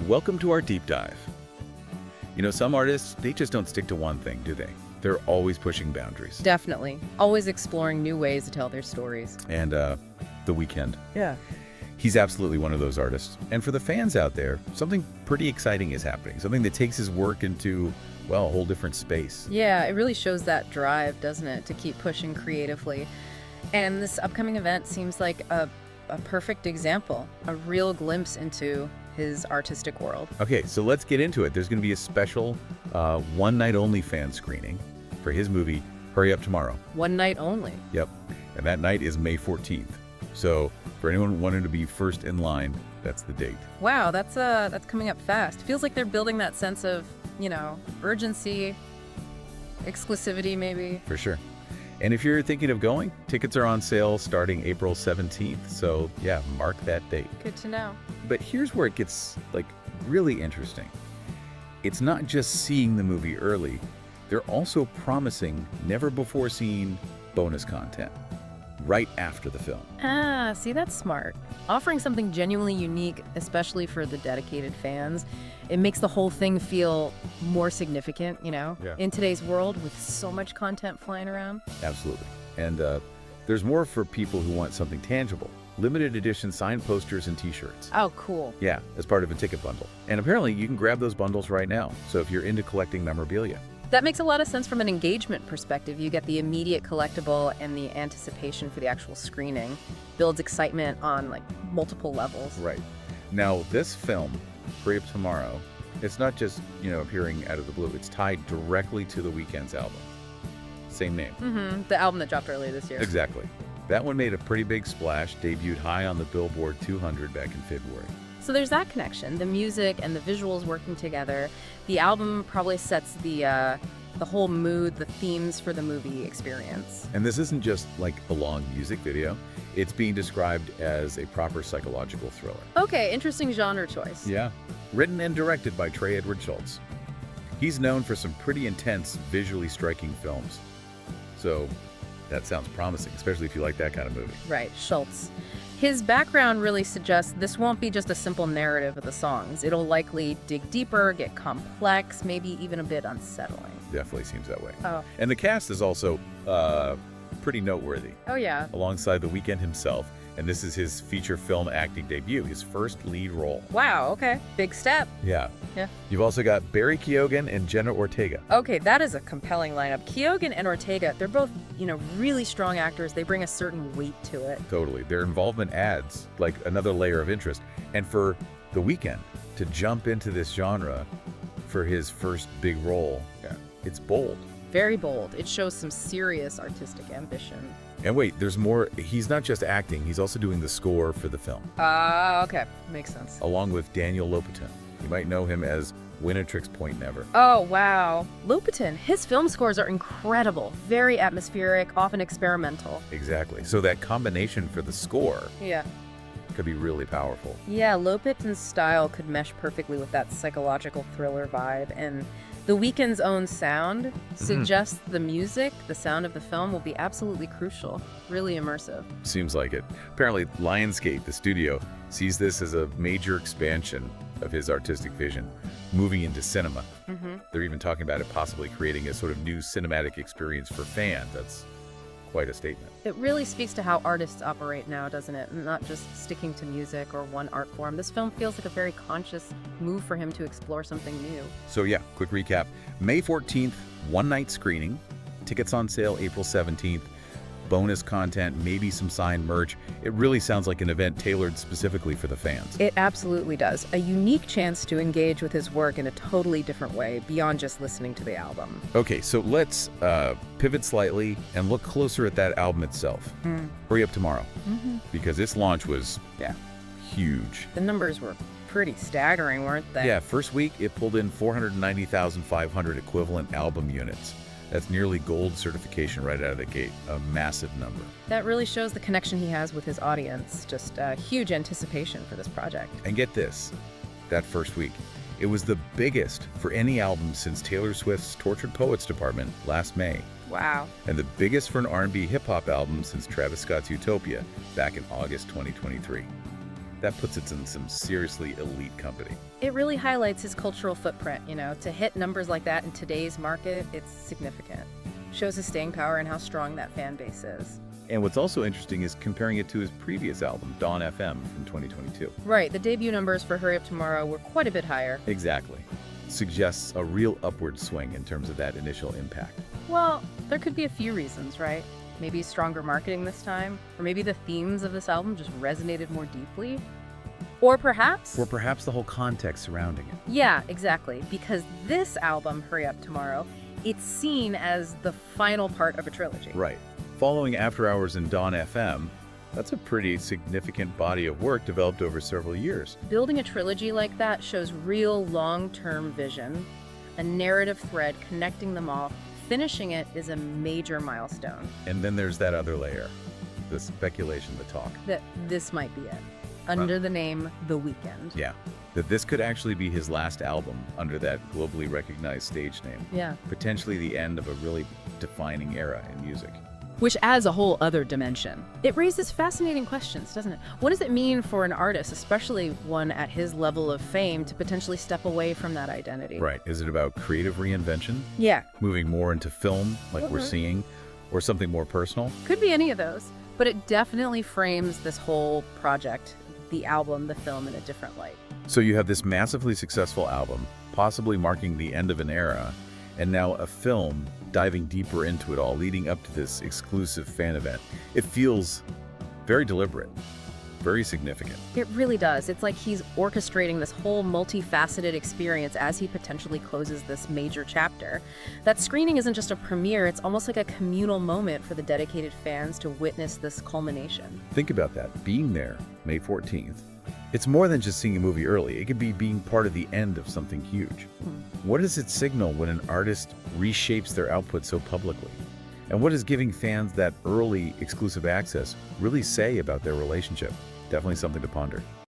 Welcome to our deep dive. You know, some artists, they just don't stick to one thing, do they? They're always pushing boundaries. Definitely. Always exploring new ways to tell their stories. And The Weeknd. Yeah. He's absolutely one of those artists. And for the fans out there, something pretty exciting is happening. Something that takes his work into, well, a whole different space. Yeah, it really shows that drive, doesn't it, to keep pushing creatively. And this upcoming event seems like a perfect example, a real glimpse into his artistic world. Okay, so let's get into it. There's going to be a special one-night-only fan screening for his movie, Hurry Up Tomorrow. One night only. Yep, and that night is May 14th. So for anyone wanting to be first in line, that's the date. Wow, that's coming up fast. Feels like they're building that sense of, urgency, exclusivity maybe. For sure. And if you're thinking of going, tickets are on sale starting April 17th. So yeah, mark that date. Good to know. But here's where it gets really interesting. It's not just seeing the movie early. They're also promising never before seen bonus content right after the film. Ah, see, that's smart. Offering something genuinely unique, especially for the dedicated fans, it makes the whole thing feel more significant, Yeah. in today's world with so much content flying around. Absolutely. And there's more for people who want something tangible. Limited edition signed posters and t-shirts. Oh, cool. Yeah, as part of a ticket bundle. And apparently you can grab those bundles right now. So if you're into collecting memorabilia. That makes a lot of sense from an engagement perspective. You get the immediate collectible and the anticipation for the actual screening. Builds excitement on multiple levels. Right. Now, this film, Hurry Up Tomorrow, it's not just, appearing out of the blue. It's tied directly to The Weeknd's album. Same name. Mm-hmm. The album that dropped earlier this year. Exactly. That one made a pretty big splash, debuted high on the Billboard 200 back in February. So there's that connection, the music and the visuals working together. The album probably sets the whole mood, the themes for the movie experience. And this isn't just a long music video. It's being described as a proper psychological thriller. Okay, interesting genre choice. Yeah. Written and directed by Trey Edward Schultz. He's known for some pretty intense, visually striking films. So that sounds promising, especially if you like that kind of movie. Right, Schultz. His background really suggests this won't be just a simple narrative of the songs. It'll likely dig deeper, get complex, maybe even a bit unsettling. Definitely seems that way. Oh. And the cast is also pretty noteworthy. Oh, yeah. Alongside The Weeknd himself. And this is his feature film acting debut, his first lead role. Wow, okay. Big step. Yeah. Yeah. You've also got Barry Keoghan and Jenna Ortega. Okay, that is a compelling lineup. Keoghan and Ortega, they're both, really strong actors. They bring a certain weight to it. Totally. Their involvement adds another layer of interest. And for The Weeknd to jump into this genre for his first big role, it's bold. Very bold. It shows some serious artistic ambition. And wait, there's more. He's not just acting, he's also doing the score for the film. Okay. Makes sense. Along with Daniel Lopatin. You might know him as Winnetrix Point Never. Oh, wow. Lopatin, his film scores are incredible. Very atmospheric, often experimental. Exactly. So that combination for the score Yeah. could be really powerful. Yeah, Lopatin's style could mesh perfectly with that psychological thriller vibe, and The Weeknd's own sound suggests the music, the sound of the film will be absolutely crucial, really immersive. Seems like it. Apparently, Lionsgate, the studio, sees this as a major expansion of his artistic vision, moving into cinema. They're even talking about it possibly creating a sort of new cinematic experience for fans. That's quite a statement. It really speaks to how artists operate now, doesn't it? Not just sticking to music or one art form. This film feels like a very conscious move for him to explore something new. So yeah, quick recap. May 14th, one-night screening. Tickets on sale April 17th. Bonus content, maybe some signed merch. It really sounds like an event tailored specifically for the fans. It absolutely does. A unique chance to engage with his work in a totally different way, beyond just listening to the album. Okay, so let's pivot slightly and look closer at that album itself. Hurry Up Tomorrow. Because its launch was, huge. The numbers were pretty staggering, weren't they? Yeah, first week it pulled in 490,500 equivalent album units. That's nearly gold certification right out of the gate, a massive number. That really shows the connection he has with his audience. Just huge anticipation for this project. And get this, that first week, it was the biggest for any album since Taylor Swift's Tortured Poets Department last May. Wow. And the biggest for an R&B hip-hop album since Travis Scott's Utopia back in August 2023. that puts it in some seriously elite company. It really highlights his cultural footprint, to hit numbers like that in today's market, it's significant. Shows his staying power and how strong that fan base is. And what's also interesting is comparing it to his previous album, Dawn FM, from 2022. Right, the debut numbers for Hurry Up Tomorrow were quite a bit higher. Exactly. Suggests a real upward swing in terms of that initial impact. Well, there could be a few reasons, right? Maybe stronger marketing this time, or maybe the themes of this album just resonated more deeply. Or perhaps the whole context surrounding it. Yeah, exactly. Because this album, Hurry Up Tomorrow, it's seen as the final part of a trilogy. Right. Following After Hours and Dawn FM, that's a pretty significant body of work developed over several years. Building a trilogy like that shows real long-term vision, a narrative thread connecting them all. Finishing it is a major milestone. And then there's that other layer, the speculation, the talk. That this might be it, under the name The Weeknd. Yeah, that this could actually be his last album under that globally recognized stage name. Yeah. Potentially the end of a really defining era in music. Which adds a whole other dimension. It raises fascinating questions, doesn't it? What does it mean for an artist, especially one at his level of fame, to potentially step away from that identity? Right. Is it about creative reinvention? Yeah. Moving more into film, like we're seeing, or something more personal? Could be any of those. But it definitely frames this whole project, the album, the film, in a different light. So you have this massively successful album, possibly marking the end of an era, and now a film diving deeper into it all, leading up to this exclusive fan event. It feels very deliberate, very significant. It really does. It's like he's orchestrating this whole multifaceted experience as he potentially closes this major chapter. That screening isn't just a premiere, it's almost like a communal moment for the dedicated fans to witness this culmination. Think about that, being there, May 14th. It's more than just seeing a movie early. It could be being part of the end of something huge. What does it signal when an artist reshapes their output so publicly? And what does giving fans that early exclusive access really say about their relationship? Definitely something to ponder.